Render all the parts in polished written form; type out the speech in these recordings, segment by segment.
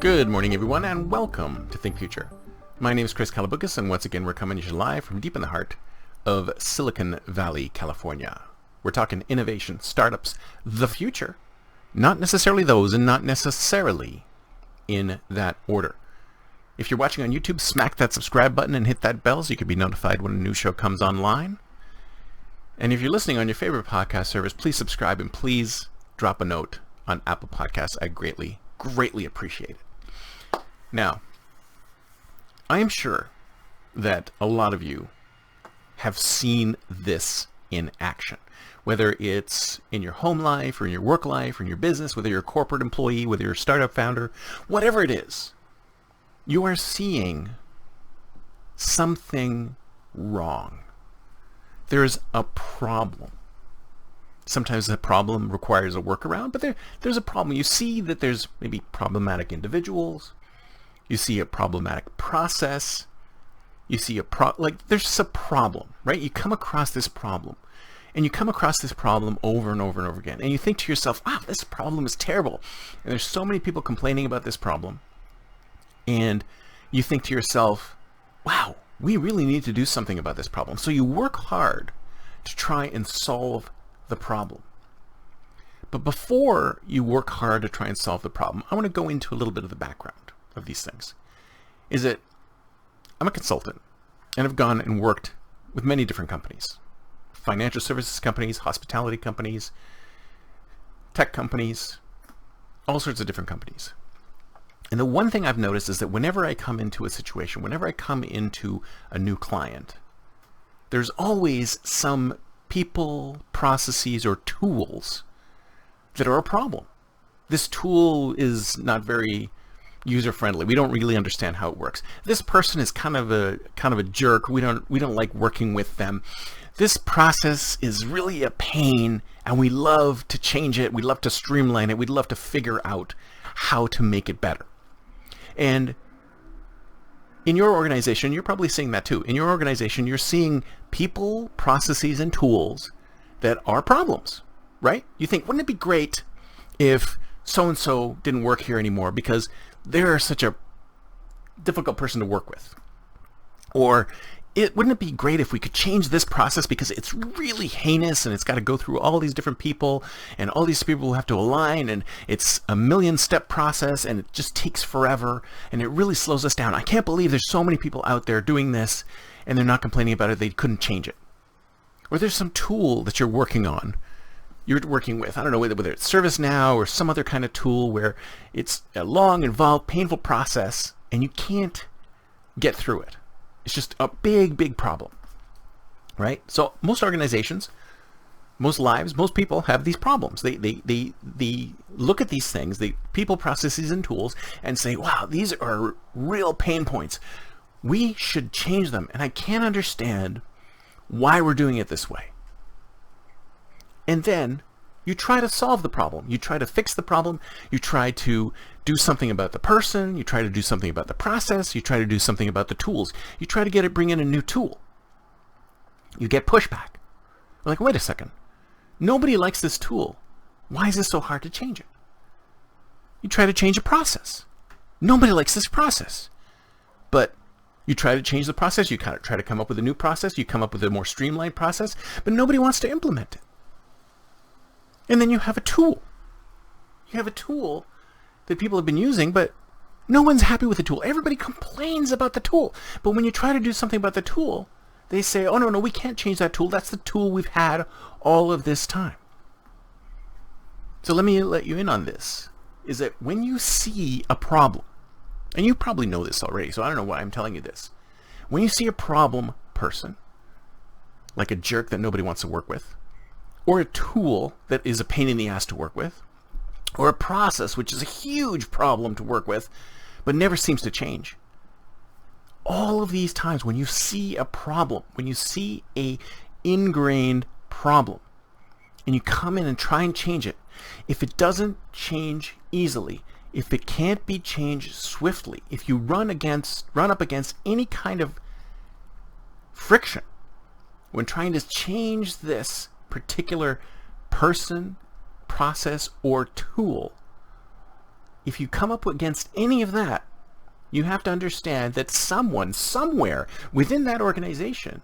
Good morning, everyone, and welcome to Think Future. My name is Chris Kalaboukis, and once again, we're coming to you live from deep in the heart of Silicon Valley, California. We're talking innovation, startups, the future, not necessarily those, and not necessarily in that order. If you're watching on YouTube, smack that subscribe button and hit that bell so you can be notified when a new show comes online. And if you're listening on your favorite podcast service, please subscribe and please drop a note on Apple Podcasts. I greatly appreciate it. Now, I am sure that a lot of you have seen this in action, whether it's in your home life or in your work life or in your business, whether you're a corporate employee, whether you're a startup founder, whatever it is, you are seeing something wrong. There's a problem. Sometimes the problem requires a workaround, but there's a problem. You see that there's maybe problematic individuals. You see a problematic process. You see there's a problem, right? You come across this problem, and you come across this problem over and over and over again, and you think to yourself, wow, this problem is terrible. And there's so many people complaining about this problem, and you think to yourself, wow, we really need to do something about this problem. So you work hard to try and solve the problem. But before you work hard to try and solve the problem, I want to go into a little bit of the background of these things. Is that I'm a consultant and I've gone and worked with many different companies. Financial services companies, hospitality companies, tech companies, all sorts of different companies. And the one thing I've noticed is that whenever I come into a situation, whenever I come into a new client, there's always some people, processes, or tools that are a problem. This tool is not very user-friendly. We don't really understand how it works. This person is kind of a jerk. We don't like working with them. This process is really a pain, and we love to change it. We love to streamline it. We'd love to figure out how to make it better. And in your organization, you're probably seeing that too. In your organization, you're seeing people, processes, and tools that are problems, right? You think, wouldn't it be great if so-and-so didn't work here anymore because they're such a difficult person to work with? Or wouldn't it be great if we could change this process because it's really heinous and it's got to go through all these different people and all these people will have to align and it's a 1,000,000-step process and it just takes forever and it really slows us down. I can't believe there's so many people out there doing this and they're not complaining about it. They couldn't change it. Or there's some tool that you're working with, I don't know, whether it's ServiceNow or some other kind of tool where it's a long, involved, painful process and you can't get through it. It's just a big problem, right? So most organizations, most lives, most people have these problems. They look at these things, the people, processes, and tools, and say, wow, these are real pain points. We should change them. And I can't understand why we're doing it this way. And then you try to solve the problem. You try to fix the problem. You try to do something about the person. You try to do something about the process. You try to do something about the tools. You try to bring in a new tool. You get pushback. We're like, wait a second. Nobody likes this tool. Why is it so hard to change it? You try to change a process. Nobody likes this process. But you try to change the process. You kind of try to come up with a new process. You come up with a more streamlined process. But nobody wants to implement it. And then you have a tool. You have a tool that people have been using, but no one's happy with the tool. Everybody complains about the tool. But when you try to do something about the tool, they say, oh, no, we can't change that tool. That's the tool we've had all of this time. So let me let you in on this, is that when you see a problem, and you probably know this already, so I don't know why I'm telling you this. When you see a problem person, like a jerk that nobody wants to work with, or a tool that is a pain in the ass to work with, or a process which is a huge problem to work with, but never seems to change. All of these times when you see a problem, when you see a ingrained problem, and you come in and try and change it, if it doesn't change easily, if it can't be changed swiftly, if you run up against any kind of friction when trying to change this particular person, process, or tool, if you come up against any of that, you have to understand that someone somewhere within that organization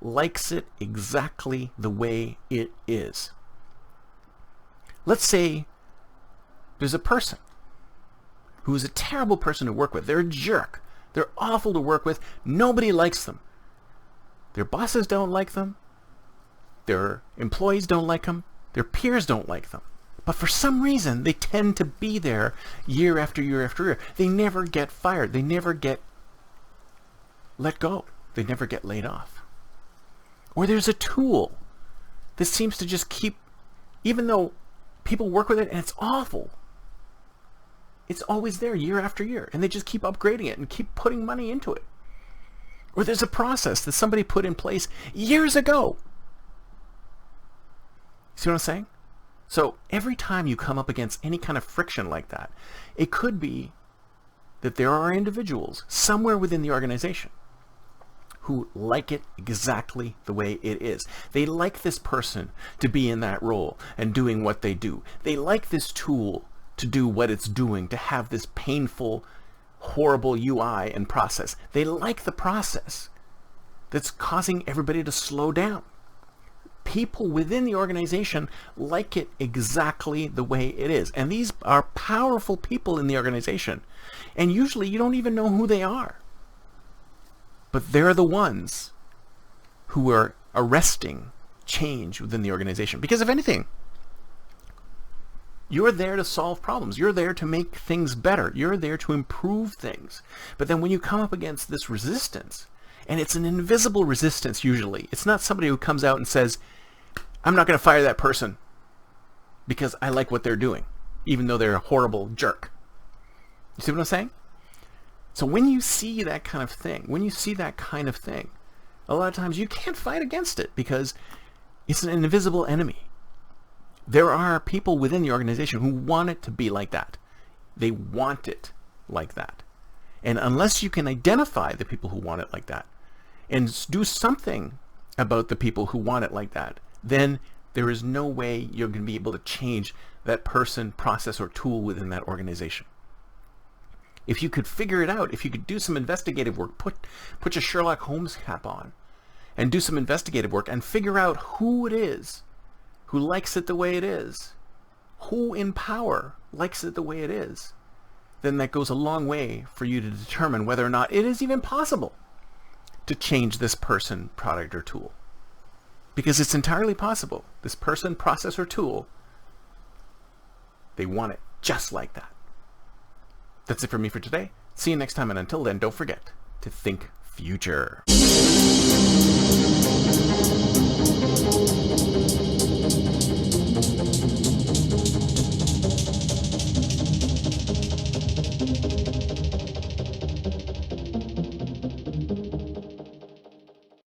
likes it exactly the way it is. Let's say there's a person who is a terrible person to work with. They're a jerk. They're awful to work with. Nobody likes them. Their bosses don't like them. Their employees don't like them. Their peers don't like them. But for some reason, they tend to be there year after year after year. They never get fired. They never get let go. They never get laid off. Or there's a tool that seems to just keep, even though people work with it and it's awful, it's always there year after year. And they just keep upgrading it and keep putting money into it. Or there's a process that somebody put in place years ago. See what I'm saying? So every time you come up against any kind of friction like that, it could be that there are individuals somewhere within the organization who like it exactly the way it is. They like this person to be in that role and doing what they do. They like this tool to do what it's doing, to have this painful, horrible UI and process. They like the process that's causing everybody to slow down. People within the organization like it exactly the way it is. And these are powerful people in the organization. And usually you don't even know who they are. But they're the ones who are arresting change within the organization. Because if anything, you're there to solve problems. You're there to make things better. You're there to improve things. But then when you come up against this resistance, and it's an invisible resistance usually, it's not somebody who comes out and says, I'm not going to fire that person because I like what they're doing, even though they're a horrible jerk. You see what I'm saying? So when you see that kind of thing, a lot of times you can't fight against it because it's an invisible enemy. There are people within the organization who want it to be like that. They want it like that. And unless you can identify the people who want it like that and do something about the people who want it like that, then there is no way you're going to be able to change that person, process, or tool within that organization. If you could figure it out, if you could do some investigative work, put your Sherlock Holmes cap on and do some investigative work and figure out who it is who likes it the way it is, who in power likes it the way it is, then that goes a long way for you to determine whether or not it is even possible to change this person, product, or tool. Because it's entirely possible. This person, process, or tool, they want it just like that. That's it for me for today. See you next time, and until then, don't forget to think future.